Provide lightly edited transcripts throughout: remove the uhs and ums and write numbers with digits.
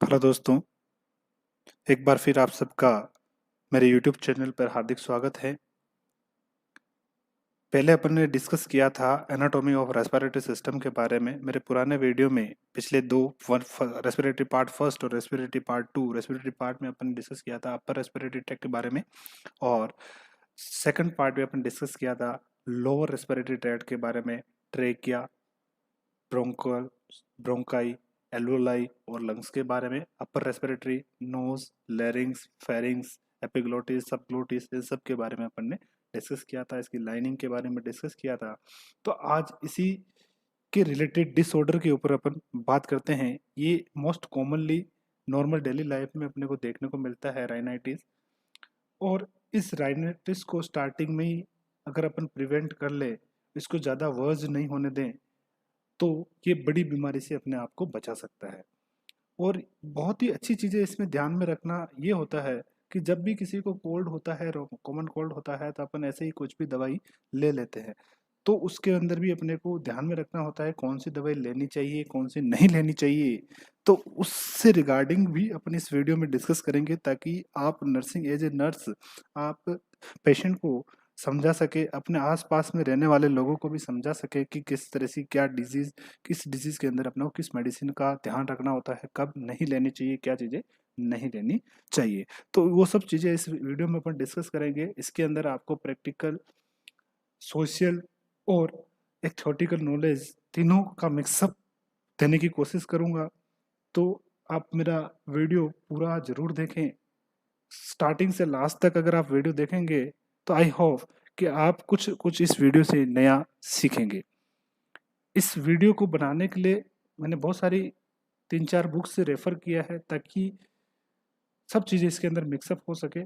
Hello दोस्तों, एक बार फिर आप सबका मेरे यूट्यूब चैनल पर हार्दिक स्वागत है। पहले अपन ने डिस्कस किया था एनाटॉमी ऑफ रेस्पिरेटरी सिस्टम के बारे में मेरे पुराने वीडियो में। पिछले दो रेस्पिरेटरी पार्ट फर्स्ट और respiratory part two. Respiratory part में अपन ने डिस्कस किया था अपर रेस्पिरेटरी ट्रैक्ट के बारे में, और सेकंड पार्ट में अपन डिस्कस किया था लोअर रेस्पिरेटरी ट्रैक्ट के बारे में, ट्रेकिया, ब्रोंकल ब्रोंकाई, एल्वोलाई और लंग्स के बारे में। Upper respiratory nose, larynx, pharynx, epiglottis, subglottis, इन सब के बारे में अपन ने डिस्कस किया था। इसकी लाइनिंग के बारे में डिस्कस किया था। तो आज इसी के रिलेटेड डिसऑर्डर के ऊपर अपन बात करते हैं। ये most commonly normal daily life में अपने को देखने को मिलता है, राइनाइटिस। और इस राइनाइटिस को स्टार्टिंग में ही अगर अपन प्रिवेंट कर ले, इसको ज़्यादा वर्ज नहीं होने दें, तो ये बड़ी बीमारी से अपने आप को बचा सकता है। और बहुत ही अच्छी चीज़ें इसमें ध्यान में रखना ये होता है कि जब भी किसी को कोल्ड होता है, कॉमन कोल्ड होता है, तो अपन ऐसे ही कुछ भी दवाई ले लेते हैं। तो उसके अंदर भी अपने को ध्यान में रखना होता है कौन सी दवाई लेनी चाहिए, कौन सी नहीं लेनी चाहिए। तो उससे रिगार्डिंग भी अपन इस वीडियो में डिस्कस करेंगे, ताकि आप नर्सिंग एज ए नर्स आप पेशेंट को समझा सके, अपने आसपास में रहने वाले लोगों को भी समझा सके कि किस तरह से क्या डिजीज, किस डिजीज के अंदर अपने को किस मेडिसिन का ध्यान रखना होता है, कब नहीं लेनी चाहिए, क्या चीजें नहीं लेनी चाहिए। तो वो सब चीजें इस वीडियो में अपन डिस्कस करेंगे। इसके अंदर आपको प्रैक्टिकल, सोशल और एक थ्योरेटिकल नॉलेज तीनों का मिक्सअप देने की कोशिश करूंगा। तो आप मेरा वीडियो पूरा जरूर देखें, स्टार्टिंग से लास्ट तक। अगर आप वीडियो देखेंगे तो आई होप कि आप कुछ कुछ इस वीडियो से नया सीखेंगे। इस वीडियो को बनाने के लिए मैंने बहुत सारी 3-4 बुक्स से रेफर किया है, ताकि सब चीज़ें इसके अंदर मिक्सअप हो सके।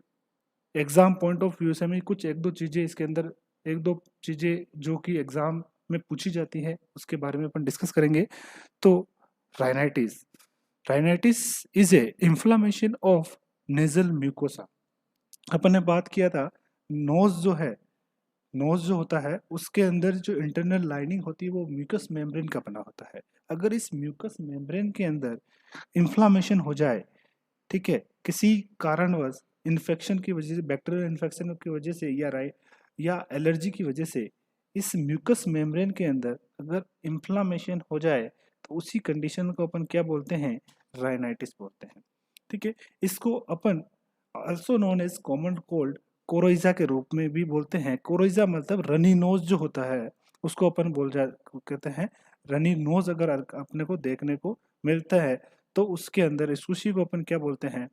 एग्जाम पॉइंट ऑफ व्यू से मैं कुछ एक दो चीज़ें इसके अंदर, एक दो चीज़ें जो कि एग्जाम में पूछी जाती है, उसके बारे में अपन डिस्कस करेंगे। तो rhinitis, rhinitis is a inflammation of nasal mucosa. अपन ने बात किया था नोज जो है, नोज जो होता है उसके अंदर जो इंटरनल लाइनिंग होती है वो म्यूकस मेम्ब्रेन का बना होता है। अगर इस म्यूकस मेम्ब्रेन के अंदर इंफ्लामेशन हो जाए, ठीक है, किसी कारणवश, इन्फेक्शन की वजह से, बैक्टीरियल इन्फेक्शन की वजह से, या एलर्जी की वजह से इस म्यूकस मेम्ब्रेन के अंदर अगर इंफ्लामेशन हो जाए, तो उसी कंडीशन को अपन क्या बोलते हैं, राइनाइटिस बोलते हैं। ठीक है, इसको अपन also known as common cold, coryza के रूप में भी बोलते हैं। कोरोइजा मतलब रनी नोज जो होता है, उसको अपन कहते हैं रनी नोज। अगर अपने को देखने को मिलता है, तो उसके अंदर इस उसी को अपन क्या बोलते हैं,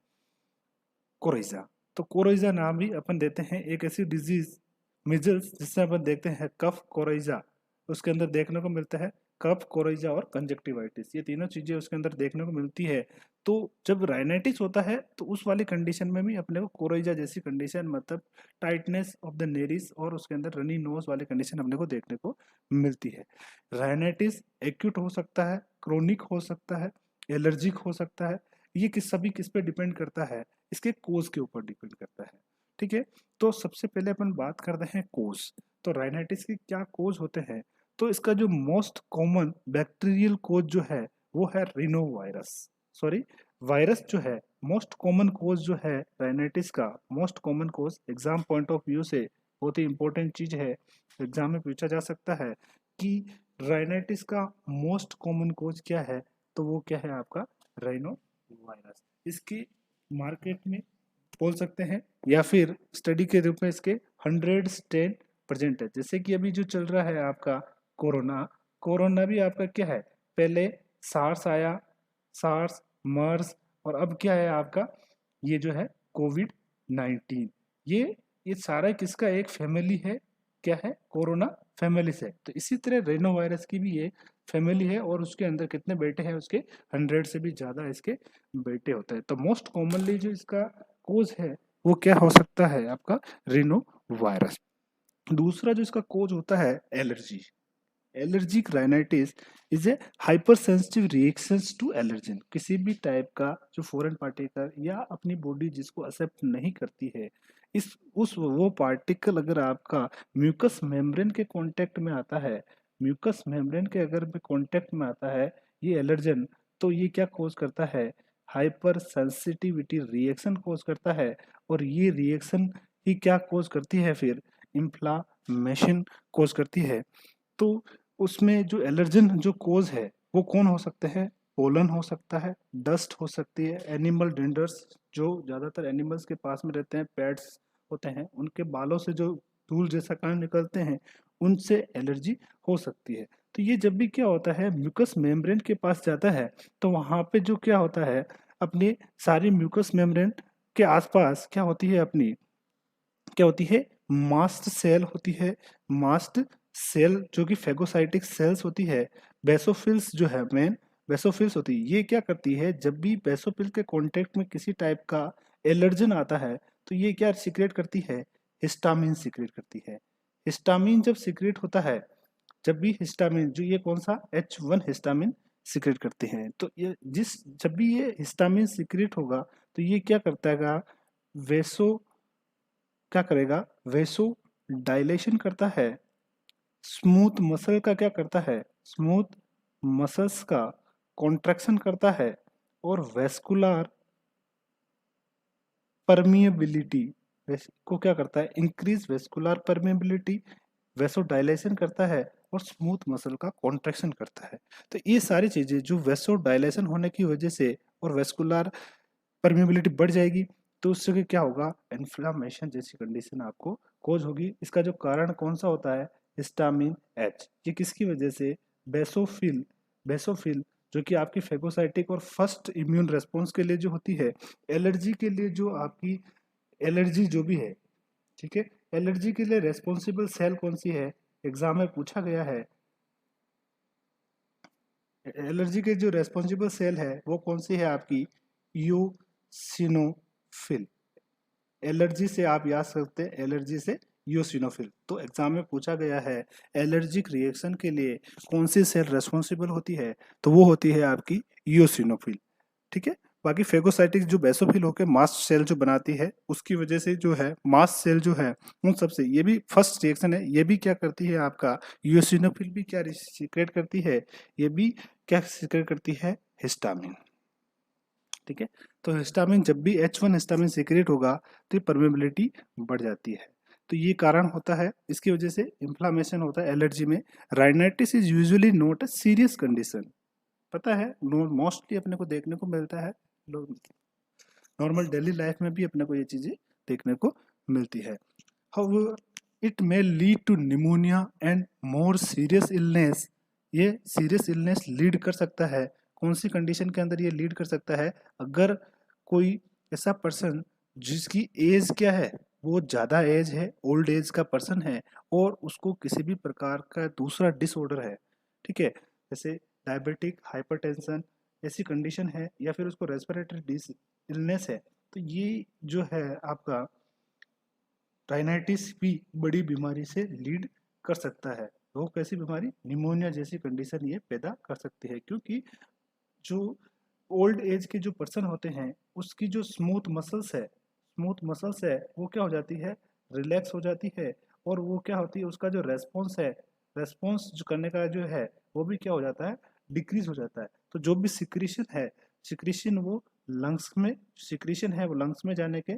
कोरोइजा। तो कोरोइजा नाम भी अपन देते हैं एक ऐसी डिजीज, मिजल्स, जिससे अपन देखते हैं कफ कोरोइजा, उसके अंदर देखने को मिलता है कफ कोरोइजा और कंजक्टिवाइटिस, ये तीनों चीजें उसके अंदर देखने को मिलती है। तो जब राइनाइटिस होता है तो उस वाली कंडीशन में भी अपने को कोरोइजा जैसी कंडीशन, मतलब टाइटनेस ऑफ द नेरिस और उसके अंदर रनी नोज वाली कंडीशन अपने को देखने को मिलती है। राइनाइटिस एक्यूट हो सकता है, क्रोनिक हो सकता है, एलर्जिक हो सकता है। ये किस पे डिपेंड करता है, इसके कोज के ऊपर डिपेंड करता है। ठीक है, तो सबसे पहले अपन बात करते हैं कोज। तो राइनाइटिस के क्या कोज होते हैं? तो इसका जो मोस्ट कॉमन बैक्टीरियल कोज जो है वो है रिनो वायरस। सॉरी, वायरस जो है मोस्ट कॉमन कोज जो है राइनाइटिस का, most common cause exam point of view से बहुत ही इंपॉर्टेंट चीज है, एग्जाम में पूछा जा सकता है कि राइनाइटिस का मोस्ट कॉमन कोज क्या है। तो वो क्या है आपका, राइनो वायरस। इसकी मार्केट में बोल सकते हैं, या फिर स्टडी के रूप में इसके 100 स्ट्रेन प्रेजेंट है। जैसे कि अभी जो चल रहा है आपका कोरोना, कोरोना भी आपका क्या है, पहले सार्स आया, सार्स, मर्स, और अब क्या है आपका, ये जो है कोविड-19। ये सारा किसका एक फैमिली है, क्या है, कोरोना फैमिली से। तो इसी तरह रेनो वायरस की भी ये फैमिली है, और उसके अंदर कितने बेटे हैं उसके, 100 से भी ज्यादा इसके बेटे होते हैं। तो मोस्ट कॉमनली जो इसका कोज है वो क्या हो सकता है आपका, रिनो वायरस। दूसरा जो इसका कोज होता है, allergy. Allergic rhinitis is a hyper sensitive reactions to allergen. किसी भी टाइप का जो फॉरेन पार्टिकल या अपनी बॉडी जिसको एक्सेप्ट नहीं करती है, इस उस वो पार्टिकल अगर आपका म्यूकस मेम्ब्रेन के कांटेक्ट में आता है, म्यूकस मेम्ब्रेन के अगर कांटेक्ट में आता है ये एलर्जन, तो ये क्या कोज करता है, हाइपर सेंसिटिविटी रिएक्शन कोज करता है, और ये रिएक्शन ही क्या कोज करती है, फिर इन्फ्लामेशन कोज करती है। तो उसमें जो एलर्जन जो कोज है वो कौन हो सकते हैं? पोलन हो सकता है, डस्ट हो सकती है, एनिमल डेंडर्स, जो ज्यादातर एनिमल्स के पास में रहते हैं, पेट्स होते हैं, उनके बालों से जो धूल जैसा कण निकलते हैं, उनसे एलर्जी हो सकती है। तो ये जब भी क्या होता है, म्यूकस मेम्ब्रेन के पास जाता है, तो वहां पे जो क्या होता है, अपनी सारी म्यूकस मेम्ब्रेन के आसपास क्या होती है, अपनी क्या होती है, मास्ट सेल होती है। मास्ट सेल जो कि फेगोसाइटिक सेल्स होती है। बेसोफिल्स जो है मेन बेसोफिल्स होती है, ये क्या करती है, जब भी बेसोफिल के कांटेक्ट में किसी टाइप का एलर्जन आता है, तो ये क्या सीक्रेट करती है, हिस्टामिन सीक्रेट करती है। हिस्टामिन जब सीक्रेट होता है, जब भी हिस्टामिन जो ये कौन सा H1 हिस्टामिन सीक्रेट करते हैं, तो ये जब भी ये हिस्टामिन सीक्रेट होगा, तो ये क्या करता है, वेसो क्या करेगा, वेसो डायलेशन करता है। स्मूथ मसल का क्या करता है, स्मूथ मसल्स का कॉन्ट्रैक्शन करता है। और वेस्कुलर परमिएबिलिटी को क्या करता है, इंक्रीज वेस्कुलर परमिएबिलिटी, वेसोडाइलेशन करता है, और स्मूथ मसल का कॉन्ट्रैक्शन करता है। तो ये सारी चीजें जो वेसोडाइलेशन होने की वजह से और वेस्कुलर परमिएबिलिटी बढ़ जाएगी, तो उससे क्या होगा, इन्फ्लामेशन जैसी कंडीशन आपको कोज होगी। इसका जो कारण कौन सा होता है, हिस्टामिन एच। ये किसकी वजह से, बेसोफिल बेसोफिल जो कि आपकी फेगोसाइटिक और फर्स्ट इम्यून रेस्पॉन्स के लिए जो होती है, एलर्जी के लिए जो आपकी एलर्जी जो भी है, ठीक है, एलर्जी के लिए रेस्पॉन्सिबल सेल कौन सी है, एग्जाम में पूछा गया है। एलर्जी के जो रेस्पॉन्सिबल सेल है वो कौन सी है आपकी, यूसिनोफिल। एलर्जी से आप याद सकते हैं, एलर्जी से यूसिनोफिल। तो एग्जाम में पूछा गया है, एलर्जिक रिएक्शन के लिए कौन सी सेल रेस्पॉन्सिबल होती है, तो वो होती है आपकी यूसिनोफिल। ठीक है। बाकी फेगोसाइटिक जो बेसोफिल होकर मास्ट सेल जो बनाती है, उसकी वजह से जो है मास्ट सेल जो है उन सबसे, ये भी फर्स्ट रिएक्शन है, ये भी क्या करती है आपका, यूसिनोफिल भी क्या सीक्रेट करती है, ये भी क्या सीक्रेट करती है, हिस्टामिन। ठीक है। तो हिस्टामिन जब भी H1 हिस्टामिन सीक्रेट होगा, तो ये परमेबिलिटी बढ़ जाती है। तो ये कारण होता है, इसकी वजह से इंफ्लामेशन होता है एलर्जी में। Rhinitis is usually not a serious condition, पता है, मोस्टली अपने को देखने को मिलता है, लोग नॉर्मल डेली लाइफ में भी अपने को ये चीजें देखने को मिलती है। However it may lead to pneumonia and more serious illness. ये सीरियस इलनेस लीड कर सकता है, कौन सी कंडीशन के अंदर ये लीड कर सकता है, अगर कोई ऐसा पर्सन जिसकी एज क्या है, वो ज़्यादा एज है, ओल्ड एज का पर्सन है, और उसको किसी भी प्रकार का दूसरा डिसऑर्डर है, ठीक है, जैसे डायबिटिक, हाइपरटेंशन ऐसी कंडीशन है, या फिर उसको रेस्पिरेटरी डिस इलनेस है, तो ये जो है आपका राइनाइटिस भी बड़ी बीमारी से लीड कर सकता है। वो कैसी बीमारी, निमोनिया जैसी कंडीशन ये पैदा कर सकती है, क्योंकि जो ओल्ड एज के जो पर्सन होते हैं, उसकी जो स्मूथ मसल्स है वो क्या हो जाती है, रिलैक्स हो जाती है, और वो क्या होती है, उसका जो रेस्पॉन्स है, रेस्पॉन्स जो करने का जो है, वो भी क्या हो जाता है, डिक्रीज हो जाता है। तो जो भी सिक्रीशन है, सिक्रीशन वो लंग्स में सिक्रीशन है वो लंग्स में जाने के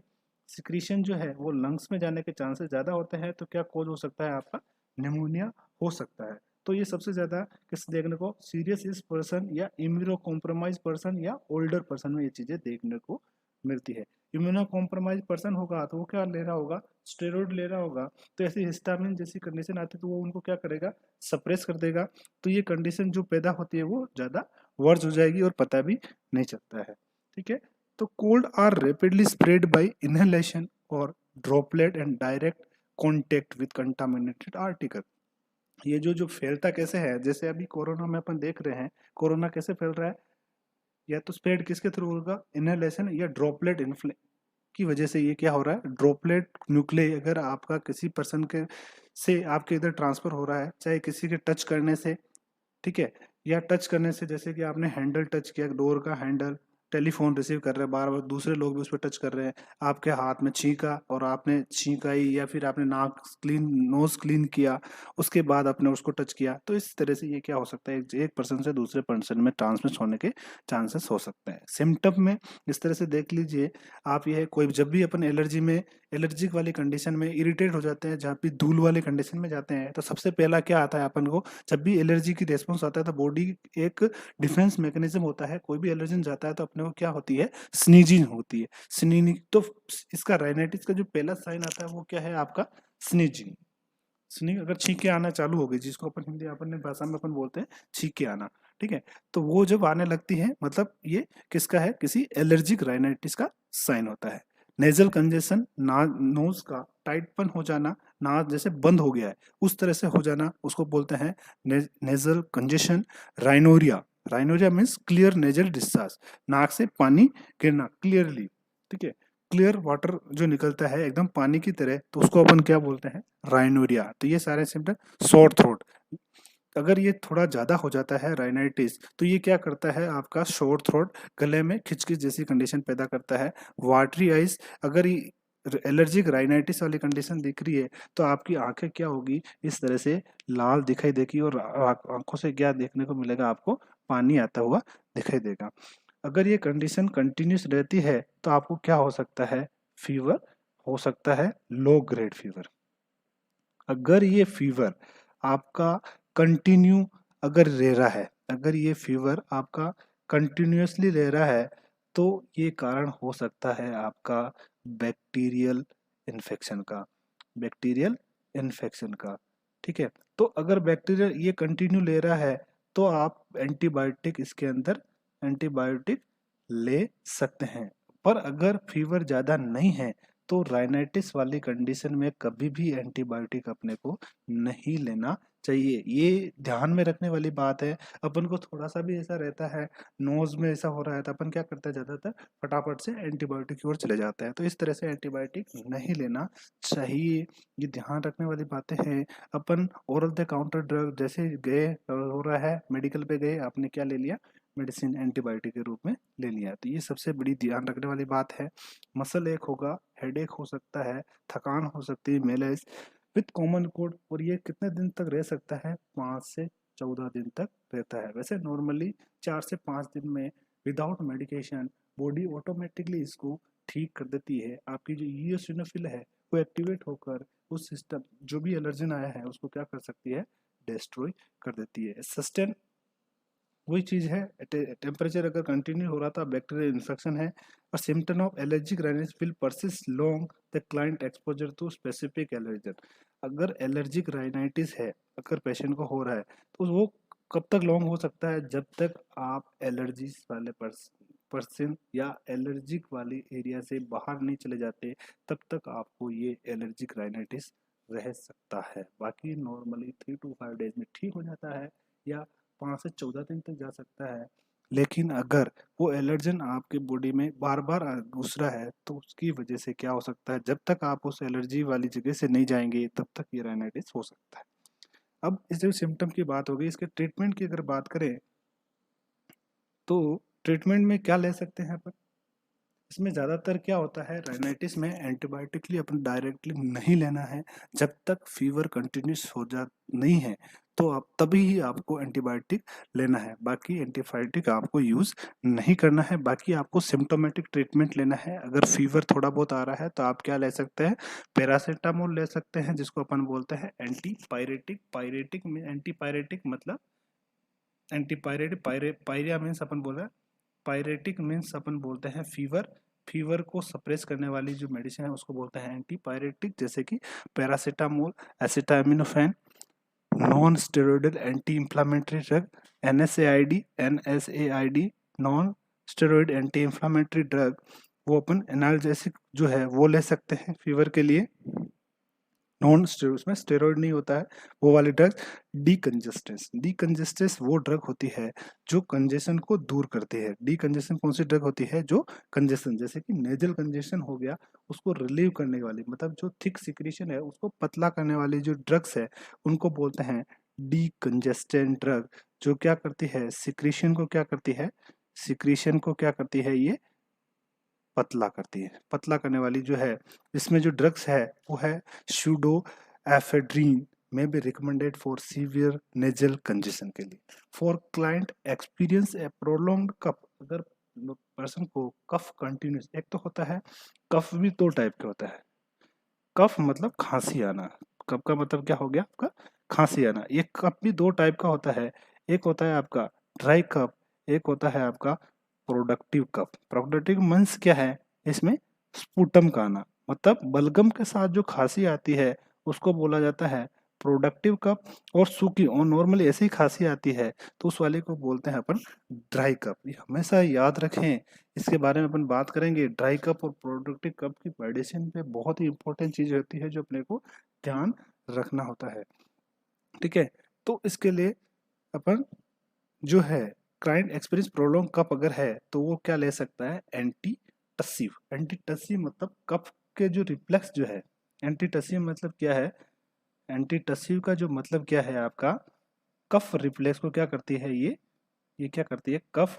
सिक्रीशन जो है वो लंग्स में जाने के चांसेस ज़्यादा होते हैं, तो क्या कोज हो सकता है आपका, निमोनिया हो सकता है। तो ये सबसे ज़्यादा किस देखने को, सीरियस इस पर्सन या इम्यूनो कॉम्प्रोमाइज पर्सन या ओल्डर पर्सन में ये चीज़ें देखने को मिलती है। इम्यूनो कॉम्प्रोमाइज पर्सन होगा तो वो क्या ले रहा होगा, स्टेरॉइड ले रहा होगा, तो ऐसी हिस्टामिन जैसी कंडीशन आती है तो वो उनको क्या करेगा, सप्रेस कर देगा। तो ये कंडीशन जो पैदा होती है वो ज़्यादा वर्ज हो जाएगी और पता भी नहीं चलता है। ठीक है। तो cold are rapidly spread by inhalation और droplet and direct contact with contaminated article. ये जो फैलता कैसे है, जैसे अभी कोरोना में अपन देख रहे हैं, कोरोना कैसे फैल रहा है, या तो स्प्रेड किसके थ्रू होगा, इनहेलेशन या ड्रॉपलेट इन्फ्ले की वजह से ये क्या हो रहा है, ड्रॉपलेट न्यूक्ले अगर आपका किसी पर्सन के से आपके इधर ट्रांसफर हो रहा है, चाहे किसी के टच करने से, ठीक है, या टच करने से, जैसे कि आपने हैंडल टच किया, डोर का हैंडल, टेलीफोन रिसीव कर रहे हैं, बार बार दूसरे लोग भी उस पर टच कर रहे हैं, आपके हाथ में छींका और आपने छींक आई, या फिर आपने नाक क्लीन, नोज क्लीन किया, उसके बाद आपने उसको टच किया, तो इस तरह से ये क्या हो सकता है, एक पर्सन से दूसरे पर्सन में ट्रांसमिट होने के चांसेस हो सकते हैं। सिम्टम में इस तरह से देख लीजिए आप, ये कोई जब भी अपन एलर्जी में, एलर्जिक वाली कंडीशन में इरिटेट हो जाते हैं, जहाँ भी धूल वाले कंडीशन में जाते हैं, तो सबसे पहला क्या आता है अपन को, जब भी एलर्जी की रेस्पॉन्स आता है तो बॉडी एक डिफेंस मैकेनिज्म होता है, कोई भी एलर्जन जाता है तो अपने को क्या होती है, स्नीजिंग होती है, स्नीजिंग। तो इसका राइनाइटिस का जो पहला साइन आता है वो क्या है आपका, स्नीजिंग। स्नीज अगर छींके आना चालू हो गई, जिसको अपन हिंदी अपन भाषा में अपन बोलते हैं छींके आना, ठीक है, तो वो जब आने लगती है मतलब ये किसका है, किसी एलर्जिक राइनाइटिस का साइन होता है। नेजल कंजेशन, ना नोज का टाइटपन हो जाना, ना जैसे बंद हो गया है उस तरह से हो जाना, उसको बोलते हैं nasal congestion. Rhinorrhoea, rhinorrhoea means clear nasal discharge, नाक से पानी गिरना क्लियरली, ठीक है, क्लियर वाटर जो निकलता है एकदम पानी की तरह, तो उसको अपन क्या बोलते हैं, राइनोरिया। तो ये सारे सिम्टम। सॉर थ्रोट, अगर ये थोड़ा ज्यादा हो जाता है राइनाइटिस, तो ये क्या करता है आपका, शोर थ्रोट, गले में खिचखिच जैसी कंडीशन पैदा करता है। वाटरी आइज, अगर एलर्जिक राइनाइटिस वाली कंडीशन दिख रही है तो आपकी आंखें क्या होगी, इस तरह से लाल दिखाई देगी, और आंखों से क्या देखने को मिलेगा आपको, पानी आता हुआ दिखाई देगा। अगर ये कंडीशन कंटिन्यूस रहती है तो आपको क्या हो सकता है, फीवर हो सकता है, लो ग्रेड फीवर। अगर ये फीवर आपका कंटिन्यू अगर रह रहा है, अगर ये फीवर आपका कंटिन्यूसली रह रहा है, तो ये कारण हो सकता है आपका बैक्टीरियल इन्फेक्शन का, बैक्टीरियल इन्फेक्शन का, ठीक है। तो अगर बैक्टीरियल ये कंटिन्यू ले रहा है तो आप एंटीबायोटिक इसके अंदर एंटीबायोटिक ले सकते हैं। पर अगर फीवर ज़्यादा नहीं है तो राइनाइटिस वाली कंडीशन में कभी भी एंटीबायोटिक अपने को नहीं लेना चाहिए। ये ध्यान में रखने वाली बात है। अपन को थोड़ा सा भी ऐसा रहता है, नोज में ऐसा हो रहा है, तो अपन क्या करते हैं, ज़्यादातर फटाफट से एंटीबायोटिक की ओर चले जाते हैं। तो इस तरह से एंटीबायोटिक नहीं लेना चाहिए, ये ध्यान रखने वाली बातें हैं। अपन ओरल द काउंटर ड्रग जैसे गए, हो रहा है मेडिकल पे गए, आपने क्या ले लिया, मेडिसिन एंटीबायोटिक के रूप में ले लिया, तो ये सबसे बड़ी ध्यान रखने वाली बात है। मसल एक होगा, हेडेक हो सकता है, थकान हो सकती है, मेलेस विथ कॉमन कोल्ड, और ये कितने दिन तक रह सकता है, 5 से 14 दिन तक रहता है। वैसे नॉर्मली 4 से 5 दिन में विदाउट मेडिकेशन बॉडी ऑटोमेटिकली इसको ठीक कर देती है। आपकी जो ईओसिनोफिल है वो एक्टिवेट होकर उस सिस्टम, जो भी एलर्जन आया है उसको क्या कर सकती है, डिस्ट्रॉय कर देती है। सस्टेन वही चीज है, टेम्परेचर अगर कंटिन्यू हो रहा था, बैक्टीरियल इन्फेक्शन है, और symptom of allergic rhinitis will persist long the client exposure to specific allergen. अगर एलर्जिक राइनाइटिस है, अगर पेशेंट को हो रहा है, तो वो कब तक लॉन्ग हो सकता है, जब तक आप एलर्जी वाले पर्सन या एलर्जिक वाली एरिया से बाहर नहीं चले जाते, तब तक आपको ये एलर्जिक राइनाइटिस रह सकता है। बाकी नॉर्मली 3 to 5 डेज में ठीक हो जाता है, या 5 से 14 दिन तक जा सकता है। लेकिन अगर वो एलर्जन आपके बॉडी में बार बार घुस रहा है तो उसकी वजह से क्या हो सकता है, जब तक आप उस एलर्जी वाली जगह से नहीं जाएंगे तब तक ये राइनाइटिस हो सकता है। अब इस जो सिम्टम की बात हो गई, इसके ट्रीटमेंट की अगर बात करें तो ट्रीटमेंट में क्या ले सकते हैं अपन, इसमें ज़्यादातर क्या होता है, राइनाइटिस में एंटीबायोटिकली अपन डायरेक्टली नहीं लेना है। जब तक फीवर कंटिन्यूस हो जा नहीं है तो आप तभी ही आपको एंटीबायोटिक लेना है, बाकी एंटीबायोटिक आपको यूज़ नहीं करना है। बाकी आपको सिम्टोमेटिक ट्रीटमेंट लेना है। अगर फीवर थोड़ा बहुत आ रहा है तो आप क्या ले सकते हैं, पैरासीटामोल ले सकते हैं, जिसको अपन बोलते हैं एंटीपायरेटिक। पायरेटिक में एंटीपायरेटिक मतलब एंटीपायरेटिक, पायरिया मीन्स अपन बोल रहे हैं, पायरेटिक मीन्स अपन बोलते हैं फीवर, फीवर को सप्रेस करने वाली जो मेडिसिन है उसको बोलते हैं एंटीपायरेटिक, जैसे कि paracetamol, acetaminophen, non steroidal anti inflammatory drug, NSAID non steroid anti inflammatory drug, वो अपन एनाल्जेसिक जो है वो ले सकते हैं फीवर के लिए। नॉन स्टेरॉइड, उसमें स्टेरॉइड नहीं होता है, वो वाली ड्रग। डीकंजेस्टेंस, डीकंजेस्टेंस वो ड्रग होती है जो कंजेशन को दूर करती है। डीकंजेशन कौन सी ड्रग होती है, जो कंजेशन, जैसे कि नेजल कंजेशन हो गया, उसको रिलीव करने वाली, मतलब जो थिक सिक्रीशन है उसको पतला करने वाली जो ड्रग्स है उनको बोलते हैं डीकंजेस्टेंट ड्रग। जो क्या करती है, सिक्रीशन को क्या करती है, सिक्रीशन को क्या करती है, ये पतला करती है। पतला करने वाली जो है, इसमें जो ड्रग्स है वो है pseudoephedrine, may be recommended for severe nasal congestion के लिए। For client experience a prolonged cough, अगर पर्सन को कफ कंटिन्यूस, एक तो होता है कफ भी दो टाइप के होता है। कफ मतलब खांसी आना, कफ का मतलब क्या हो गया आपका, खांसी आना। ये कफ भी दो टाइप का होता है, एक होता है आपका ड्राई कफ, एक होता है आपका प्रोडक्टिव कफ। प्रोडक्टिव मींस क्या है, इसमें स्पुटम का आना, मतलब बलगम के साथ जो खांसी आती है उसको बोला जाता है प्रोडक्टिव कफ। और सूखी और नॉर्मली ऐसी खांसी आती है तो उस वाले को बोलते हैं अपन ड्राई कफ। ये हमेशा याद रखें, इसके बारे में अपन बात करेंगे। ड्राई कप और प्रोडक्टिव कप की मेडिसिन पे बहुत ही इंपॉर्टेंट चीज होती है जो अपने को ध्यान रखना होता है, ठीक है। तो इसके लिए अपन जो है क्लाइंट एक्सपीरियंस प्रोलॉन्ग कप अगर है तो वो क्या ले सकता है, एंटी टसिव। एंटी टसिव मतलब कफ के जो रिफ्लेक्स जो है, एंटी टसिव मतलब क्या है, एंटी टसिव का जो मतलब क्या है आपका, कफ रिफ्लेक्स को क्या करती है, ये क्या करती है, कफ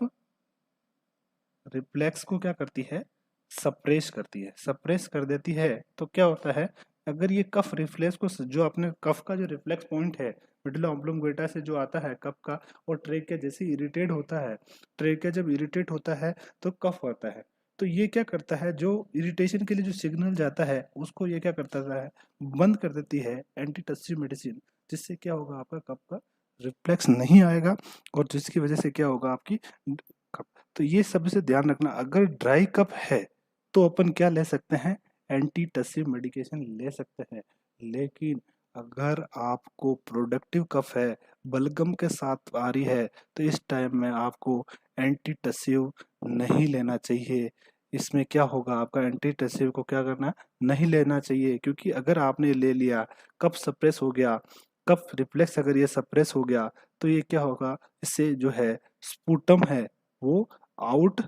रिफ्लेक्स को क्या करती है, सप्रेस करती है, सप्रेस कर देती है। तो क्या होता है, अगर ये कफ रिफ्लेक्स को जो अपने कफ का जो रिफ्लेक्स पॉइंट है मिडिल ऑब्लोंगेटा से जो आता है कफ का, और ट्रेकिया जैसे इरिटेट होता है, ट्रेकिया जब इरिटेट होता है तो कफ आता है। तो ये क्या करता है, जो इरिटेशन के लिए जो सिग्नल जाता है उसको ये क्या करता है, बंद कर देती है एंटीटसिव मेडिसिन, जिससे क्या होगा, आपका कफ का रिफ्लेक्स नहीं आएगा, और जिसकी वजह से क्या होगा आपकी कफ। तो ये सबसे ध्यान रखना, अगर ड्राई कफ है तो अपन क्या ले सकते हैं, एंटी टसिव मेडिकेशन ले सकते हैं। लेकिन अगर आपको प्रोडक्टिव कफ है, बलगम के साथ आ रही है, तो इस टाइम में आपको एंटी टसिव नहीं लेना चाहिए। इसमें क्या होगा, आपका एंटी टसिव को क्या करना, नहीं लेना चाहिए, क्योंकि अगर आपने ले लिया, कफ सप्रेस हो गया, कफ रिफ्लेक्स अगर ये सप्रेस हो गया, तो ये क्या होगा, इससे जो है स्पुटम है वो आउट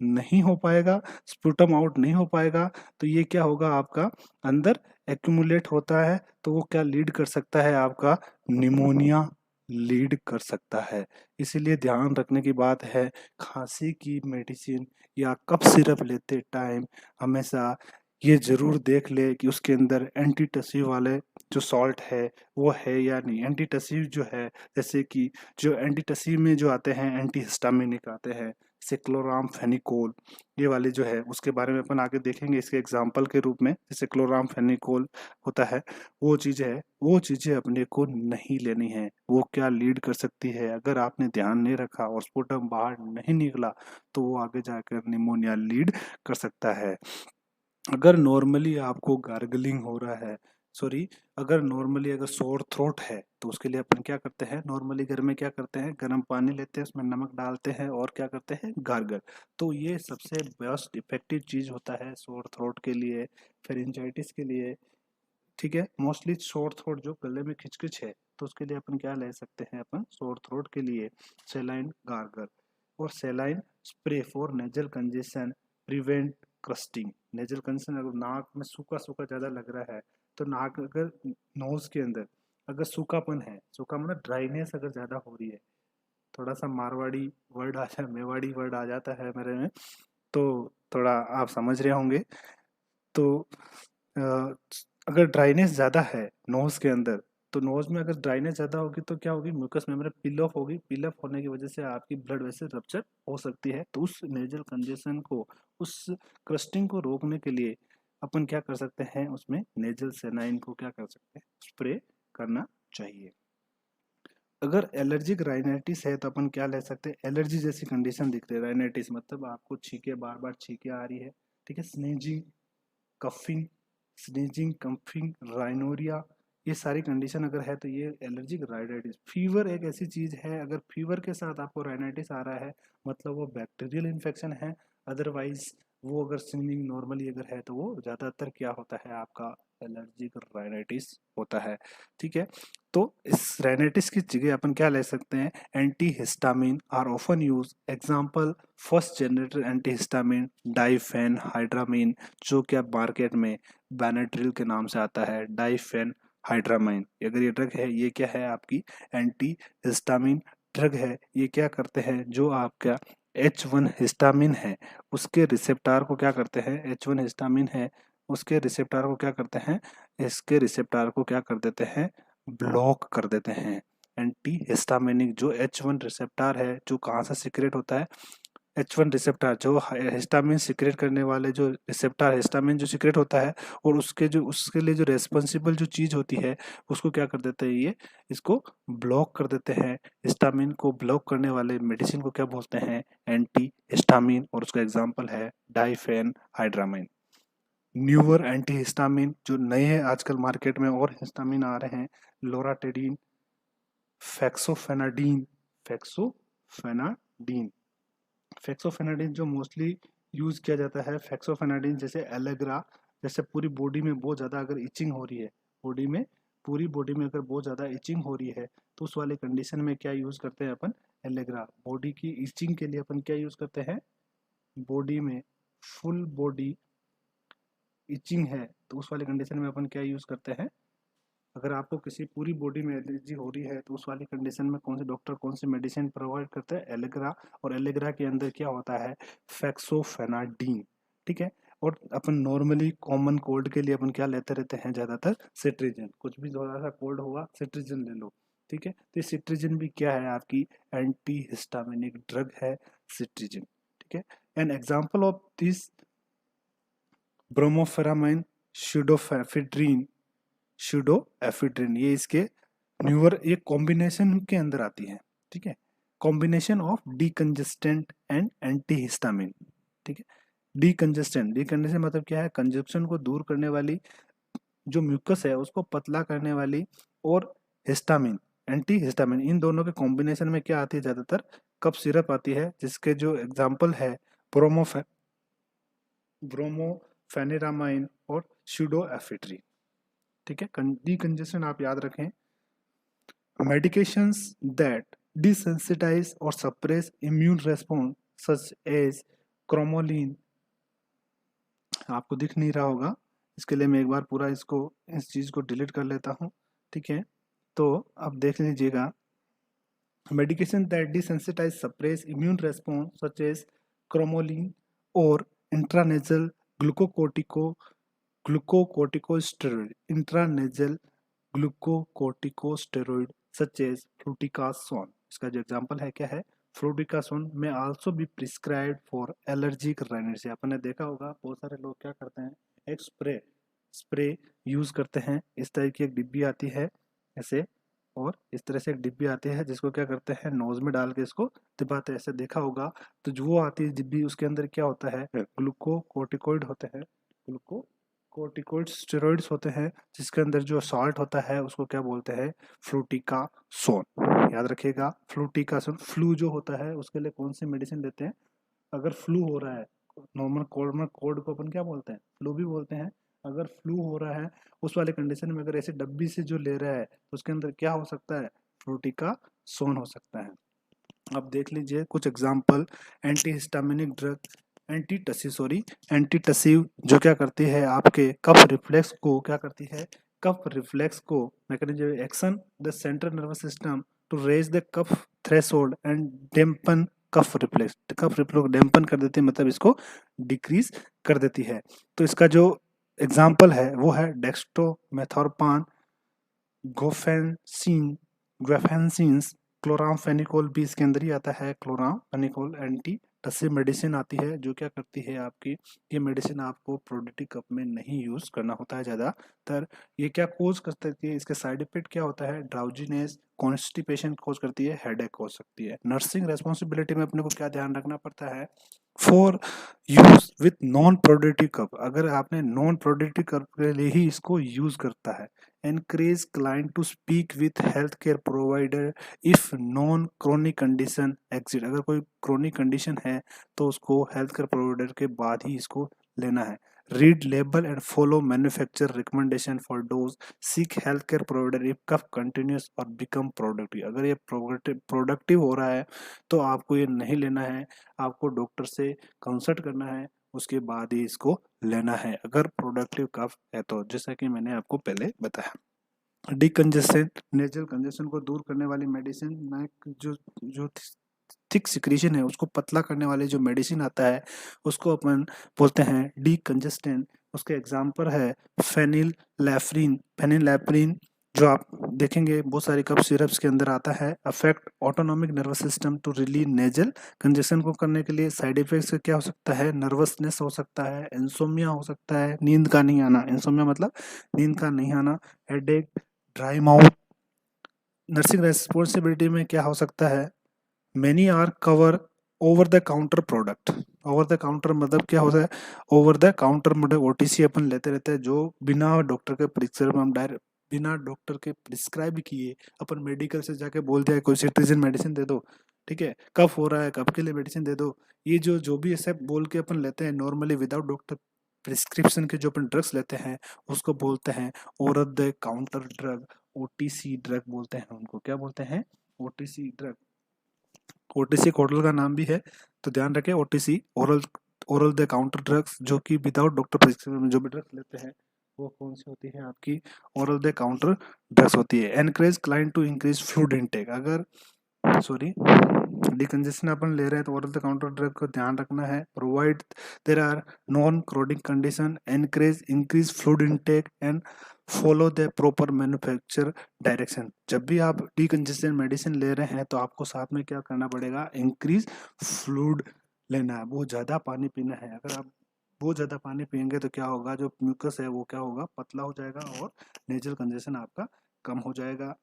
नहीं हो पाएगा। स्पुटम आउट नहीं हो पाएगा तो ये क्या होगा, आपका अंदर एक्यूमुलेट होता है, तो वो क्या लीड कर सकता है, आपका निमोनिया लीड कर सकता है। इसीलिए ध्यान रखने की बात है, खांसी की मेडिसिन या कफ सिरप लेते टाइम हमेशा ये जरूर देख ले कि उसके अंदर एंटीटसिव वाले जो सॉल्ट है वो है या नहीं। एंटीटसिव जो है, जैसे कि जो एंटीटसिव में जो आते हैं एंटीहिस्टामिनिक आते हैं, जैसे क्लोरामफेनिकोल, ये वाले जो है उसके बारे में अपन आगे देखेंगे इसके एग्जाम्पल के रूप में। जैसे क्लोरामफेनिकोल होता है, वो चीजें अपने को नहीं लेनी है। वो क्या लीड कर सकती है, अगर आपने ध्यान नहीं रखा और स्पुटम बाहर नहीं निकला तो वो आगे जाकर निमोनिया लीड कर सकता है। अगर नॉर्मली आपको गार्गलिंग हो रहा है, सॉरी, अगर नॉर्मली अगर सोर थ्रोट है तो उसके लिए अपन क्या करते हैं, नॉर्मली घर में क्या करते हैं, गर्म पानी लेते हैं, उसमें नमक डालते हैं और क्या करते हैं, गार्गल। तो ये सबसे बेस्ट इफेक्टिव चीज होता है सोर थ्रोट के लिए, फेरिंजाइटिस के लिए, ठीक है। मोस्टली सोर थ्रोट जो गले में खिचखिच है तो उसके लिए अपन क्या ले सकते हैं, अपन सोर थ्रोट के लिए सेलाइन गार्गल और सेलाइन spray for nasal congestion, prevent crusting. Nasal congestion, अगर नाक में सूखा सूखा ज्यादा लग रहा है तो नाक, अगर नोज के अंदर अगर सूखापन है, सूखा मतलब ड्राइनेस अगर ज्यादा हो रही है, थोड़ा सा मारवाड़ी वर्ड आ जाए, मेवाड़ी वर्ड आ जाता है मेरे में, तो थोड़ा आप समझ रहे होंगे। तो अगर ड्राइनेस ज़्यादा है नोज के अंदर, तो नोज में अगर ड्राइनेस ज़्यादा होगी तो क्या होगी, म्यूकस मेम्ब्रेन पिल ऑफ होगी, पिल ऑफ होने की वजह से आपकी ब्लड वेसल रप्चर हो सकती है। तो उस नेजल कंजेशन को, उस क्रस्टिंग को रोकने के लिए अपन क्या कर सकते हैं, उसमें नेजल सेनाइन को क्या कर सकते हैं, स्प्रे करना चाहिए। अगर एलर्जिक राइनाइटिस है तो अपन क्या ले सकते हैं, एलर्जी जैसी कंडीशन दिख रही है, राइनाइटिस मतलब आपको छींके, बार बार छींके आ रही है, ठीक है, sneezing, coughing, sneezing, coughing, rhinorrhoea, ये सारी कंडीशन अगर है तो ये एलर्जिक राइनाइटिस। फीवर एक ऐसी चीज है, अगर फीवर के साथ आपको राइनाइटिस आ रहा है मतलब वो बैक्टीरियल इन्फेक्शन है। अदरवाइज वो अगर स्नीजिंग नॉर्मली अगर है तो वो ज्यादातर क्या होता है, आपका एलर्जिक राइनाइटिस होता है, ठीक है। तो इस राइनाइटिस की जगह अपन क्या ले सकते हैं, anti histamine are often use. Example, first generator anti histamine diphenhydramine, जो कि अब मार्केट में बेनाड्रिल के नाम से आता है, डाइफेन हाइड्रामाइन। अगर ये ड्रग है, ये क्या है, आपकी एंटी हिस्टामिन ड्रग है। ये क्या करते हैं, जो आपका H1 हिस्टामिन है उसके रिसेप्टर को क्या करते हैं, H1 हिस्टामिन है उसके रिसेप्टर को क्या करते हैं, इसके रिसेप्टर को क्या कर देते हैं, ब्लॉक कर देते हैं। एंटी हिस्टामिनिक जो H1 रिसेप्टर है जो कहाँ से सीक्रेट होता है, H1 रिसेप्टर जो हिस्टामिन सीक्रेट करने वाले जो रिसेप्टर हिस्टामिन जो सीक्रेट होता है और उसके लिए जो रेस्पॉन्सिबल जो चीज होती है उसको क्या कर देते हैं, ये इसको ब्लॉक कर देते हैं। हिस्टामिन को ब्लॉक करने वाले मेडिसिन को क्या बोलते हैं, एंटी हिस्टामिन, और उसका एग्जांपल है डाइफेनहाइड्रामाइन। न्यूअर एंटी हिस्टामिन जो नए हैं आजकल मार्केट में और हिस्टामिन आ रहे हैं, लोराटेडीन, फेक्सोफेनाडीन, फेक्सोफेनाडीन फेक्सोफेनाडिन जो मोस्टली यूज किया जाता है, फेक्सोफेनाडिन जैसे एलेग्रा, जैसे पूरी बॉडी में बहुत ज़्यादा अगर इचिंग हो रही है, बॉडी में पूरी बॉडी में अगर बहुत ज़्यादा इचिंग हो रही है तो उस वाले कंडीशन में क्या यूज़ करते हैं अपन, एलेग्रा। बॉडी की इचिंग के लिए अपन क्या यूज़ करते हैं, बॉडी में फुल बॉडी इचिंग है तो उस वाले कंडीशन में अपन क्या यूज़ करते हैं, अगर आपको किसी पूरी बॉडी में एलर्जी हो रही है तो उस वाली कंडीशन में कौन से डॉक्टर कौन सी मेडिसिन प्रोवाइड करते हैं, एलेग्रा। और एलेग्रा के अंदर क्या होता है, फेक्सोफेनाडीन, ठीक है। और अपन नॉर्मली कॉमन कोल्ड के लिए अपन क्या लेते रहते हैं ज्यादातर, सिट्रीजिन, कुछ भी थोड़ा सा कोल्ड हुआ सिट्रीजिन ले लो, ठीक है। तो ये सिट्रीजिन भी क्या है, आपकी एंटी हिस्टामिनिक ड्रग है सिट्रीजिन, ठीक है। एन एग्जाम्पल ऑफ दिस ब्रोमोफेरामाइन, स्यूडोफेफ्रिड्रीन, स्यूडोएफिड्रिन, ये इसके न्यूअर एक कॉम्बिनेशन के अंदर आती है, ठीक है। Combination of decongestant and antihistamine, ठीक है। डीकंजेस्टेंट मतलब क्या है, कंजप्शन को दूर करने वाली, जो म्यूकस है उसको पतला करने वाली, और हिस्टामिन एंटी हिस्टामिन, इन दोनों के कॉम्बिनेशन में क्या आती है, ज्यादातर कफ सिरप आती है, जिसके जो एग्जाम्पल है ब्रोमोफेनिरामाइन और स्यूडोएफिड्रिन, ठीक है। डीकंजेशन आप याद रखें, medications that desensitize or suppress immune response such as cromolyn, आपको दिख नहीं रहा होगा, इसके लिए मैं एक बार पूरा इसको इस चीज को डिलीट कर लेता हूँ, ठीक है। तो अब देख लीजिएगा, medication that desensitize suppress immune response such as cromolyn और intranasal glucocorticosteroid, intranasal glucocorticosteroid such as fluticasone, इसका जो एग्जांपल है क्या है, fluticasone may also be prescribed for allergic rhinitis. अपन ने देखा होगा बहुत सारे लोग क्या करते हैं, एक स्प्रे यूज करते हैं, इस तरह की एक डिब्बी आती है ऐसे, और इस तरह से एक डिब्बी आती है जिसको क्या करते हैं, नोज में डाल के इसको दबाते हैं, ऐसे देखा होगा। तो जो वो आती है डिब्बी, उसके अंदर क्या होता है, ग्लूकोकोर्टिकोइड होते हैं, ग्लूकोकोर्टिकोइड स्टेरॉइड्स होते हैं, जिसके अंदर जो सॉल्ट होता है उसको क्या बोलते हैं, फ्लूटिकासोन। याद रखिएगा, फ्लूटिकासोन। फ्लू जो होता है उसके लिए कौन सी मेडिसिन लेते हैं, अगर फ्लू हो रहा है, नॉर्मल कोल्ड को अपन क्या बोलते हैं, फ्लू भी बोलते हैं। अगर फ्लू हो रहा है उस वाले कंडीशन में अगर ऐसे डब्बी से जो ले रहा है तो उसके अंदर क्या हो सकता है, फ्लूटिकासोन हो सकता है। अब देख लीजिए कुछ एग्जाम्पल, एंटीहिस्टामिनिक ड्रग, एंटीटसिव जो क्या करती है, आपके कफ रिफ्लेक्स को क्या करती है, कफ रिफ्लेक्स को mechanism action the central nervous system to raise the cough threshold and dampen cough reflex, cough reflex dampen कर देती है, मतलब इसको डिक्रीज कर देती है। तो इसका जो एग्जाम्पल है वो है डेक्स्ट्रोमेथोर्पान, गोफेंसिन, ग्वेफेंसिन्स, क्लोरामफेनिकोल भी इसके अंदर ही आता है, क्लोरामफेनिकोल एंटी टसिव मेडिसिन आती है, जो क्या करती है आपकी, ये मेडिसिन आपको प्रोडिटिक कप में नहीं यूज करना होता है ज़्यादातर। ये क्या कोज कर सकती है, इसके साइड इफेक्ट क्या होता है, ड्राउजीनेस, कॉन्स्टिपेशन कोज करती है, हेडेक हो सकती है। नर्सिंग रेस्पॉन्सिबिलिटी में अपने को क्या ध्यान रखना पड़ता है, for use with non productive cup, अगर आपने नॉन प्रोडक्टिव कप के लिए ही इसको यूज करता है। encourage client to speak with healthcare provider if non chronic condition exist, अगर कोई chronic condition है तो उसको healthcare provider के बाद ही इसको लेना है। read label and follow manufacturer recommendation for dose, seek healthcare provider if cough continues or become productive, अगर ये प्रोडक्टिव हो रहा है तो आपको ये नहीं लेना है, आपको डॉक्टर से कंसल्ट करना है, उसके बाद ही इसको लेना है अगर प्रोडक्टिव कफ है तो, जैसा कि मैंने आपको पहले बताया। डिकंजेशन, नेजल कंजेशन को दूर करने वाली मेडिसिन, जो जो थिक सिक्रीशन है उसको पतला करने वाले जो मेडिसिन आता है उसको अपन बोलते हैं डीकंजेस्टेंट। उसके एग्जाम्पल है फेनिलैफ्रिन जो आप देखेंगे बहुत सारे कफ सिरप्स के अंदर आता है। Affect autonomic nervous system to relieve nasal congestion को करने के लिए। साइड इफेक्ट्स क्या हो सकता है, नर्वसनेस हो सकता है, इंसोमिया हो सकता है, नींद का नहीं आना, इंसोमिया मतलब नींद का नहीं आना, headache, dry mouth. Nursing responsibility में क्या हो सकता है, many are cover over the counter product. Over the counter मतलब क्या होता है, ओवर द काउंटर मतलब ओटीसी अपन लेते रहते हैं जो बिना डॉक्टर के प्रिस्क्रिप्शन हम डायरेक्ट बिना डॉक्टर के प्रिस्क्राइब किए अपन मेडिकल से जाके बोल दिया कोई सिटीजन मेडिसिन दे दो, ठीक है, कफ हो रहा है कफ के लिए मेडिसिन दे दो। ये जो भी ऐसे बोल के अपन लेते हैं नॉर्मली विदाउट डॉक्टर प्रिस्क्रिप्शन के जो अपन ड्रग्स लेते हैं उसको बोलते हैं over the counter drug, OTC drug बोलते हैं उनको। क्या बोलते हैं, ओटीसी ड्रग। ओटीसी एक होटल का नाम भी है, तो ध्यान रखें OTC oral oral the counter drugs जो कि विदाउट डॉक्टर प्रिस्क्रिप्शन में जो भी ड्रग्स लेते हैं वो कौन सी होती है आपकी, ओरल द काउंटर ड्रग्स होती है। Encourage client to increase fluid intake. अगर सॉरी डिकंजेशन अपन ले रहे हैं तो ओरल द काउंटर ड्रग को ध्यान रखना है। Provide there are non chronic condition, encourage increase fluid intake and follow the proper manufacture direction. जब भी आप डिकंजेशन मेडिसिन ले रहे हैं तो आपको साथ में क्या करना पड़ेगा, इंक्रीज फ्लूइड लेना है, बहुत ज़्यादा पानी पीना है। अगर आप बहुत ज़्यादा पानी पियेंगे तो क्या होगा, जो म्यूकस है वो क्या होगा, पतला हो जाएगा और नेजल कंजेशन आपका कम हो जाएगा।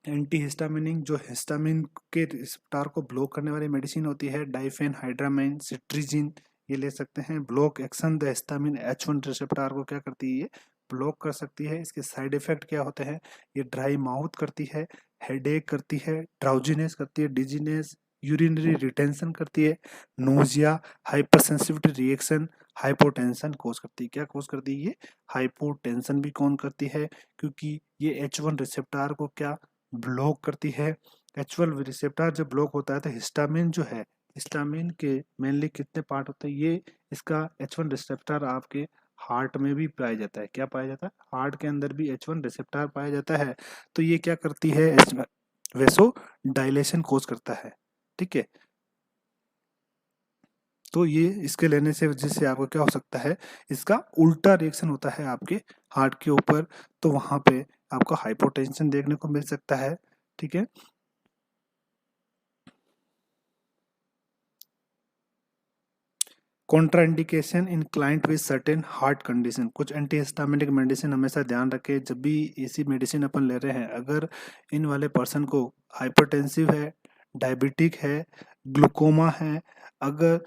एंटी हिस्टामिनिक जो हिस्टामिन के रिसेप्टर को ब्लॉक करने वाली मेडिसिन होती है, डाइफेनहाइड्रामाइन, सिट्रीजिन, ये ले सकते हैं। Block action the histamine H1 receptor को क्या करती है, ये ब्लॉक कर सकती है। इसके साइड इफेक्ट क्या होते हैं, ये ड्राई माउथ करती है, हेडेक करती है, ड्राउजीनेस करती है, डिजीनेस, यूरिनरी रिटेंशन करती है, nausea, hyper sensitivity reaction, hypotension cause करती है। क्या कोज करती है, ये हाइपोटेंशन भी कौन करती है, क्योंकि ये H1 रिसेप्टर को क्या ब्लॉक करती है। H1 रिसेप्टर जब ब्लॉक होता है तो हिस्टामिन जो है, हिस्टामिन के मेनली कितने पार्ट होते हैं, ये इसका H1 रिसेप्टर आपके हार्ट में भी पाया जाता है। क्या पाया जाता है, हार्ट के अंदर भी H1 रिसेप्टर पाया जाता है। तो ये क्या करती है, वेसो डायलेशन कोज करता है, ठीक है। तो ये इसके लेने से जिससे आपको क्या हो सकता है, इसका उल्टा रिएक्शन होता है आपके हार्ट के ऊपर, तो वहां पे आपको हाइपोटेंशन देखने को मिल सकता है, ठीक है। Contraindication in client with certain heart condition. कुछ एंटी हिस्टामिनिक मेडिसिन हमेशा ध्यान रखें जब भी ऐसी मेडिसिन अपन ले रहे हैं, अगर इन वाले पर्सन को हाइपरटेंसिव है, डायबिटिक है, ग्लूकोमा है, अगर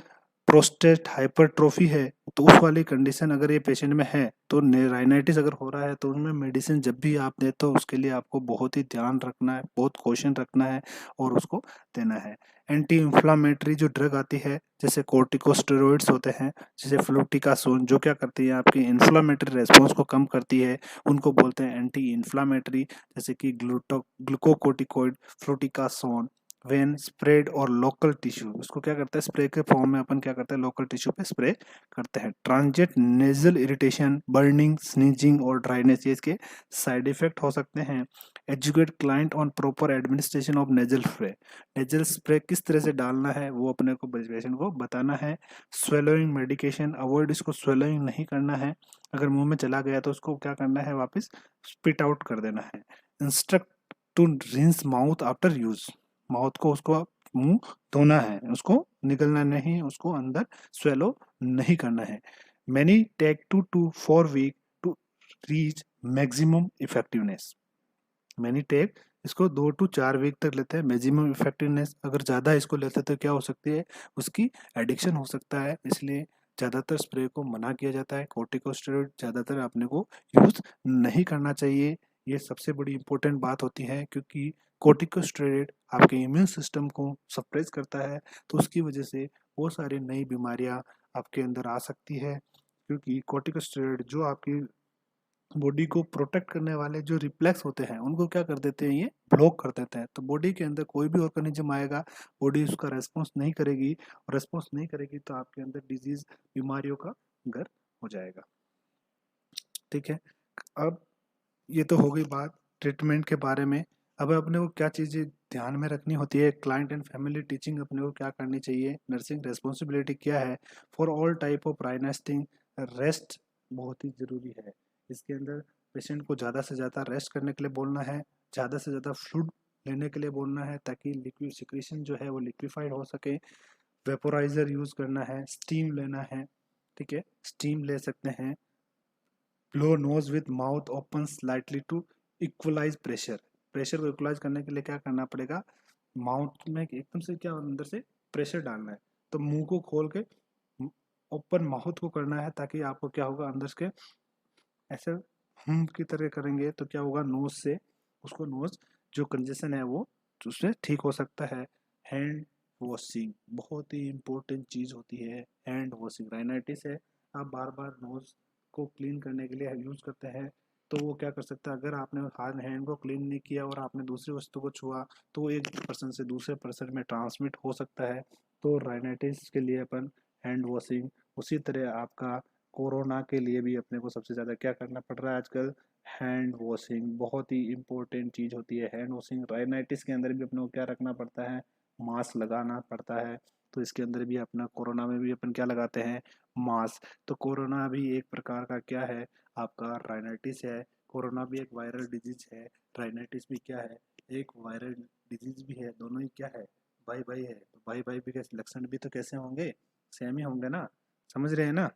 प्रोस्टेट हाइपरट्रोफी है, तो उस वाली कंडीशन अगर ये पेशेंट में है, तो राइनाइटिस अगर हो रहा है तो उनमें मेडिसिन जब भी आप देते हो उसके लिए आपको बहुत ही ध्यान रखना है, बहुत कॉशन रखना है और उसको देना है। एंटी इंफ्लामेटरी जो ड्रग आती है जैसे कोर्टिकोस्टेरॉइड्स होते हैं, जैसे फ्लूटिकासोन, जो क्या करती है आपकी इन्फ्लामेटरी रेस्पॉन्स को कम करती है, उनको बोलते हैं एंटी इन्फ्लामेटरी। जैसे कि ग्लूकोकोर्टिकोइड, फ्लूटिकासोन वेन स्प्रेड और लोकल टिश्यू, उसको क्या करते हैं स्प्रे के फॉर्म में अपन क्या करते हैं लोकल टिश्यू पे स्प्रे करते हैं। Transit nasal irritation, burning, sneezing और ड्राइनेस, ये इसके साइड इफेक्ट हो सकते हैं। Educate client on proper administration of nasal spray. Nasal spray किस तरह से डालना है वो अपने को पेशेंट को बताना है। स्वेलोइंग मेडिकेशन अवॉइड, इसको स्वेलोइंग नहीं करना है, अगर मुंह में चला गया तो उसको क्या करना है, वापस स्पिट आउट कर देना है। Instruct to rinse mouth after use, mouth को उसको मुंह धोना है, उसको निकलना नहीं, उसको अंदर स्वेलो नहीं करना है। Many take 2 to 4 week to reach maximum effectiveness. Many take इसको 2 to 4 वीक तक लेते हैं मैक्सिमम इफेक्टिवनेस। अगर ज़्यादा इसको लेते हैं तो क्या हो सकती है, उसकी एडिक्शन हो सकता है, इसलिए ज़्यादातर स्प्रे को मना किया जाता है। कोर्टिकोस्टेरॉइड ज़्यादातर अपने को यूज़ नहीं करना चाहिए, ये सबसे बड़ी इंपॉर्टेंट बात होती है, क्योंकि कोर्टिकोस्टेरॉइड आपके इम्यून सिस्टम को सप्रेस करता है, तो उसकी वजह से बहुत सारी नई बीमारियां आपके अंदर आ सकती है। क्योंकि कोर्टिकोस्टेरॉइड जो आपकी बॉडी को प्रोटेक्ट करने वाले जो रिफ्लेक्स होते हैं उनको क्या कर देते हैं, ये ब्लॉक कर देते हैं, तो बॉडी के अंदर कोई भी ऑर्गेनिज्म आएगा, बॉडी उसका रेस्पॉन्स नहीं करेगी, और रेस्पॉन्स नहीं करेगी तो आपके अंदर डिजीज बीमारियों का घर हो जाएगा, ठीक है। अब ये तो हो गई बात ट्रीटमेंट के बारे में। अब अपने को क्या चीज़ें ध्यान में रखनी होती है, क्लाइंट एंड फैमिली टीचिंग अपने को क्या करनी चाहिए, नर्सिंग रिस्पॉन्सिबिलिटी क्या है for all type of rhinitis, rest बहुत ही ज़रूरी है। इसके अंदर पेशेंट को ज़्यादा से ज़्यादा रेस्ट करने के लिए बोलना है, ज़्यादा से ज़्यादा फ्लूइड लेने के लिए बोलना है ताकि लिक्विड सिक्रीशन जो है वो लिक्विफाइड हो सके, वेपोराइजर यूज़ करना है, स्टीम लेना है, ठीक है, स्टीम ले सकते हैं, blow nose with mouth open slightly to equalise pressure, pressure को इक्वलाइज करने के लिए क्या करना पड़ेगा, माउथ में एकदम से क्या अंदर से प्रेशर डालना है, तो मुंह को खोल के ओपन माउथ को करना है ताकि आपको क्या होगा अंदर के ऐसे की तरह करेंगे तो क्या होगा नोज से उसको नोज जो कंजेशन है वो उससे ठीक हो सकता है। हैंड वॉशिंग बहुत ही इम्पोर्टेंट चीज़ होती है, हैंड वॉशिंग, राइनाइटिस है आप बार बार नोज को क्लीन करने के लिए यूज़ करते हैं तो वो क्या कर सकता है, अगर आपने हाथ हैंड को क्लीन नहीं किया और आपने दूसरी वस्तु को छुआ तो वो एक पर्सन से दूसरे पर्सन में ट्रांसमिट हो सकता है। तो राइनाइटिस के लिए अपन हैंड वॉशिंग, उसी तरह आपका कोरोना के लिए भी अपने को सबसे ज़्यादा क्या करना पड़ रहा है आजकल, हैंड वॉशिंग बहुत ही इम्पोर्टेंट चीज़ होती है। हैंड वॉशिंग राइनाइटिस के अंदर भी अपने को क्या रखना पड़ता है, मास्क लगाना पड़ता है, तो इसके अंदर भी अपना कोरोना में भी अपन क्या लगाते हैं, मास्क। तो कोरोना भी एक प्रकार का क्या है, आपका राइनाइटिस है, कोरोना भी एक वायरल डिजीज है, राइनाइटिस भी क्या है, एक वायरल डिजीज भी है, दोनों ही क्या है, भाई भाई है। तो भाई भाई भी कैसे लक्षण भी तो कैसे होंगे, सेम ही होंगे ना, समझ रहे हैं ना।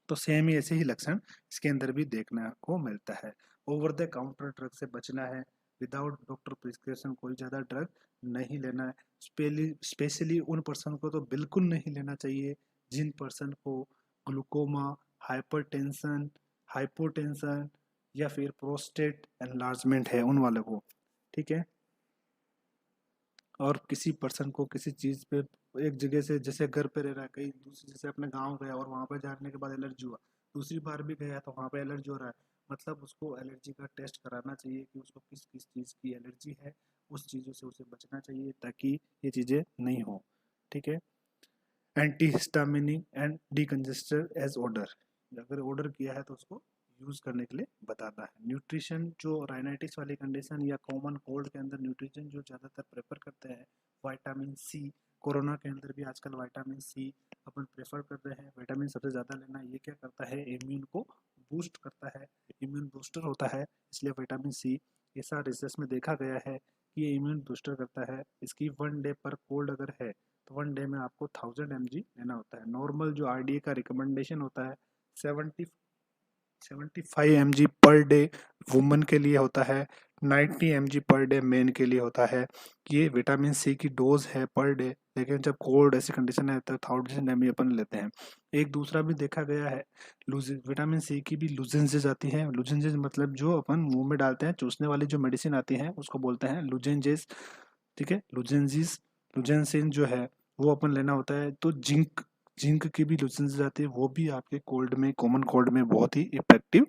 तो सेम ही ऐसे ही लक्षण इसके अंदर भी देखने को मिलता है। ओवर द काउंटर ड्रग से बचना है, विदाउट डॉक्टर प्रिस्क्रिप्शन कोई ज़्यादा ड्रग नहीं लेना है। स्पेशली उन पर्सन को तो बिल्कुल नहीं लेना चाहिए जिन पर्सन को ग्लूकोमा, हाइपरटेंशन, हाइपोटेंशन या फिर प्रोस्टेट एनलार्जमेंट है उन वालों को, ठीक है। और किसी पर्सन को किसी चीज़ पे एक जगह से जैसे घर पे रह रहा है, कहीं दूसरी जैसे अपने गांव गया और वहां पर जाने के बाद एलर्जी हुआ, दूसरी बार भी गया तो वहां पे एलर्जी हो रहा है, मतलब उसको एलर्जी का टेस्ट कराना चाहिए कि उसको किस किस चीज़ की एलर्जी है, उस चीज़ों से उसे बचना चाहिए ताकि ये चीज़ें नहीं हो, ठीक है। एंटीहिस्टामिनिक एंड डीकंजेस्टर एज ऑर्डर, अगर ऑर्डर किया है तो उसको यूज करने के लिए बताना है। न्यूट्रिशन जो राइनाइटिस वाली कंडीशन या कॉमन कोल्ड के अंदर न्यूट्रिशन जो ज़्यादातर प्रेफर करते हैं, विटामिन सी, कोरोना के अंदर भी आजकल विटामिन सी अपन प्रेफर कर रहे हैं, विटामिन सबसे ज़्यादा लेना, ये क्या करता है इम्यून को बूस्ट करता है, इम्यून बूस्टर होता है, इसलिए विटामिन सी ऐसा रिसर्च में देखा गया है कि ये इम्यून बूस्टर करता है। इसकी 1 डे पर कोल्ड अगर है तो 1 डे में आपको 1000 mg लेना होता है। नॉर्मल जो आरडीए का रिकमेंडेशन होता है 75 mg पर डे वुमेन के लिए होता है, 90 mg पर डे मेन के लिए होता है। ये विटामिन सी की डोज है पर डे, लेकिन जब कोल्ड ऐसी कंडीशन है तो 1000 mg अपन लेते हैं। एक दूसरा भी देखा गया है, विटामिन सी की भी लुजेंजेस आती हैं, लुजेंजेस मतलब जो अपन मुंह में डालते हैं चूसने वाली जो मेडिसिन आती है उसको बोलते हैं लुजेंजेस, ठीक है। लुजेंजिस, लुजेंसिन जो है वो अपन लेना होता है। तो जिंक, जिंक की भी लुजेंस आती है, वो भी आपके कोल्ड में, कॉमन कोल्ड में बहुत ही इफेक्टिव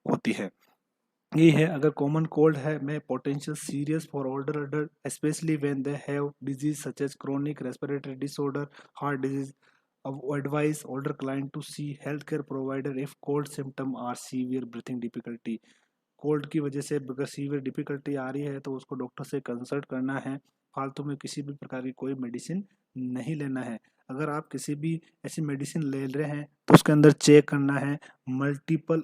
होती है। ये है अगर कॉमन कोल्ड है में potential serious for older adult specially when they have disease such as chronic respiratory disorder, heart disease, advise older client to see healthcare provider if cold symptom are severe breathing difficulty। Cold की वजह से अगर severe difficulty आ रही है तो उसको doctor से consult करना है, फालतू में किसी भी प्रकार की कोई मेडिसिन नहीं लेना है। अगर आप किसी भी ऐसी मेडिसिन ले रहे हैं तो उसके अंदर चेक करना है मल्टीपल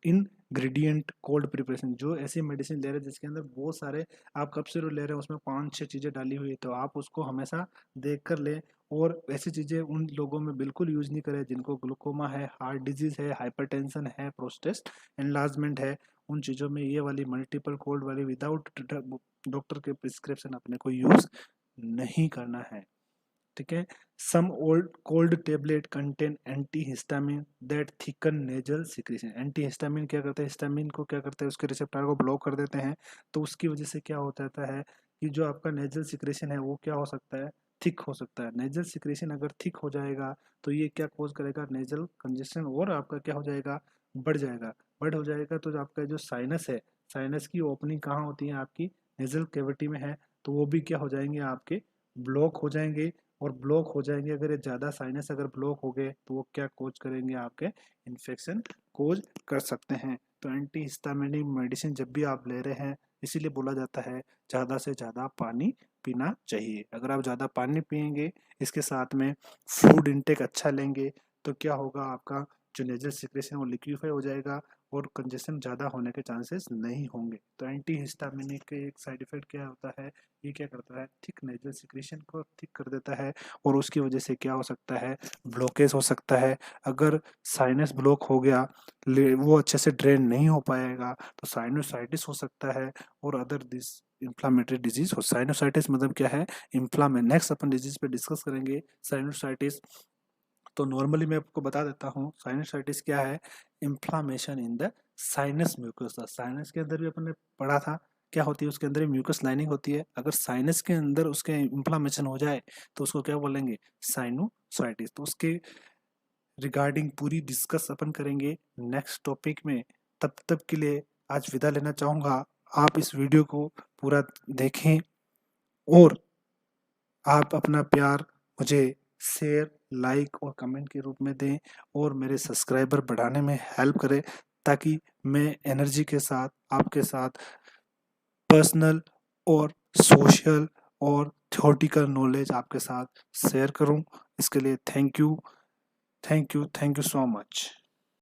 इंग्रेडिएंट कोल्ड प्रिपरेशन, जो ऐसी मेडिसिन ले रहे हैं जिसके अंदर बहुत सारे, आप कब सिरप ले रहे हैं उसमें 5-6 चीज़ें डाली हुई है, तो आप उसको हमेशा देख कर लें। और ऐसी चीज़ें उन लोगों में बिल्कुल यूज़ नहीं करें जिनको ग्लूकोमा है, हार्ट डिजीज़ है, हाइपरटेंशन है, प्रोस्टेट एनलार्जमेंट है, उन चीज़ों में ये वाली मल्टीपल कोल्ड वाली विदाउट डॉक्टर के प्रिस्क्रिप्शन अपने को यूज़ नहीं करना है, ठीक है। Some old cold tablet contain antihistamine that thicken nasal secretion. Antihistamine क्या करता है, हिस्टामिन को क्या करता है, उसके रिसेप्टर को ब्लॉक कर देते हैं, तो उसकी वजह से क्या होता है कि जो आपका नेजल सिक्रेशन है वो क्या हो सकता है, थिक हो सकता है। नेजल सिक्रेशन अगर थिक हो जाएगा तो ये क्या कोज करेगा, नेजल कंजेशन, और आपका क्या हो जाएगा, बढ़ जाएगा। बढ़ हो जाएगा तो जो आपका जो साइनस है, साइनस की ओपनिंग कहाँ होती है, आपकी नेजल कैविटी में है, तो वो भी क्या हो जाएंगे, आपके ब्लॉक हो जाएंगे। और ब्लॉक हो जाएंगे, अगर ये ज़्यादा साइनस अगर ब्लॉक हो गए तो वो क्या कोज करेंगे, आपके इन्फेक्शन कोज कर सकते हैं। तो एंटी हिस्टामिनिक मेडिसिन जब भी आप ले रहे हैं इसीलिए बोला जाता है ज़्यादा से ज़्यादा पानी पीना चाहिए। अगर आप ज़्यादा पानी पिएंगे, इसके साथ में फूड इंटेक अच्छा लेंगे, तो क्या होगा, आपका जो नेजल सिक्रेशन वो लिक्विफाई हो जाएगा और कंजेशन ज़्यादा होने के चांसेस नहीं होंगे। तो एंटी हिस्टामिनिक के एक साइड इफेक्ट क्या होता है, ये क्या करता है, थिक नेजल सिक्रेशन को थिक कर देता है और उसकी वजह से क्या हो सकता है, ब्लॉकेज हो सकता है। अगर साइनस ब्लॉक हो गया, वो अच्छे से ड्रेन नहीं हो पाएगा, तो साइनोसाइटिस हो सकता है और अदर दिस इन्फ्लामेटरी डिजीज हो। साइनोसाइटिस मतलब क्या है, इन्फ्लामे नेक्स्ट अपन डिजीज पे डिस्कस करेंगे साइनोसाइटिस। तो नॉर्मली मैं आपको बता देता हूँ साइनसाइटिस क्या है, inflammation in the sinus mucosa. Sinus के अंदर भी अपन ने पढ़ा था क्या होती है, उसके अंदर म्यूकस लाइनिंग होती है। अगर साइनस के अंदर उसके इन्फ्लामेशन हो जाए तो उसको क्या बोलेंगे, साइनोसाइटिस। तो उसके रिगार्डिंग पूरी डिस्कस अपन करेंगे नेक्स्ट टॉपिक में। तब तक के लिए आज विदा लेना चाहूँगा। आप इस वीडियो को पूरा देखें और आप अपना प्यार मुझे शेयर, लाइक और कमेंट के रूप में दें और मेरे सब्सक्राइबर बढ़ाने में हेल्प करें, ताकि मैं एनर्जी के साथ आपके साथ पर्सनल और सोशल और थ्योरेटिकल नॉलेज आपके साथ शेयर करूं। इसके लिए thank you, thank you, thank you so much.